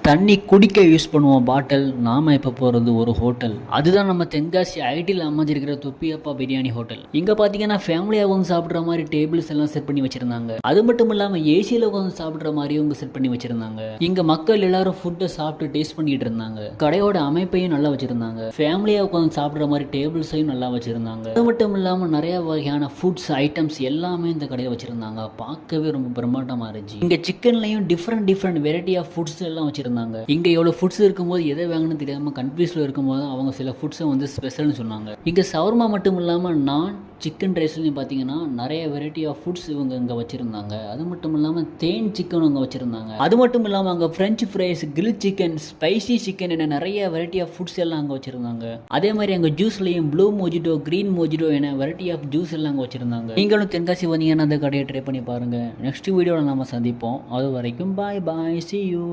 தண்ணி குடிக்க யூஸ் பண்ணுவோம் பாட்டில். நாம இப்போ போகிறது ஒரு ஹோட்டல். அதுதான் நம்ம தென்காசி ஐடியில் அமைஞ்சிருக்கிற தொப்பியப்பா பிரியாணி ஹோட்டல். இங்கே பார்த்தீங்கன்னா ஃபேமிலியாக உட்காந்து சாப்பிட்ற மாதிரி டேபிள்ஸ் எல்லாம் செட் பண்ணி வச்சிருந்தாங்க. அது மட்டும் இல்லாமல் ஏசியில் உட்காந்து சாப்பிட்ற மாதிரியும் இங்கே செட் பண்ணி வச்சிருந்தாங்க. இங்கே மக்கள் எல்லாரும் ஃபுட்டை சாப்பிட்டு டேஸ்ட் பண்ணிட்டு இருந்தாங்க. கடையோட அமைப்பையும் நல்லா வச்சிருந்தாங்க. ஃபேமிலியாக உட்காந்து சாப்பிட்ற மாதிரி டேபிள்ஸையும் நல்லா வச்சிருந்தாங்க. அது மட்டும் இல்லாமல் நிறைய வகையான ஃபுட்ஸ் ஐட்டம்ஸ் எல்லாமே இந்த கடையில் வச்சிருந்தாங்க. பார்க்கவே ரொம்ப பிரம்மாண்டமாக இருந்துச்சு. இங்கே சிக்கன்லையும் டிஃப்ரெண்ட் வெரைட்டி ஆஃப் ஃபுட்ஸ் எல்லாம் வச்சிருந்தாங்க. இங்க எவ்வளவு ஃபுட்ஸ் இருக்கும்போது எதை வாங்கணும்னு தெரியாம கன்ஃபியூஸ்ல இருக்கும்போது அவங்க சில ஃபுட்ஸை வந்து ஸ்பெஷல்னு சொன்னாங்க. இங்க சவர்மா மட்டும் இல்லாம நான் சிக்கன் ரைஸ்லையும் பார்த்தீங்கன்னா நிறைய வெரைட்டி ஆஃப் ஃபுட்ஸ் இவங்க இங்கே வச்சுருந்தாங்க. அது மட்டும் இல்லாமல் தேன் சிக்கனும் அங்கே வச்சுருந்தாங்க. அது மட்டும் இல்லாமல் அங்கே french fries, grill chicken, spicy chicken என நிறைய வெரைட்டி ஆஃப் ஃபுட்ஸ் எல்லாம் அங்கே வச்சுருந்தாங்க. அதே மாதிரி அங்கே ஜூஸ்லையும் ப்ளூ மோஜிட்டோ, க்ரீன் மோஜிட்டோ என வெரைட்டி ஆஃப் ஜூஸ் எல்லாம் அங்கே வச்சுருந்தாங்க. நீங்களும் தென்காசி வந்தீங்கன்னா அந்த கடையை ட்ரை பண்ணி பாருங்கள். நெக்ஸ்ட் வீடியோவில் நம்ம சந்திப்போம். அது வரைக்கும் பாய் பாய், see you.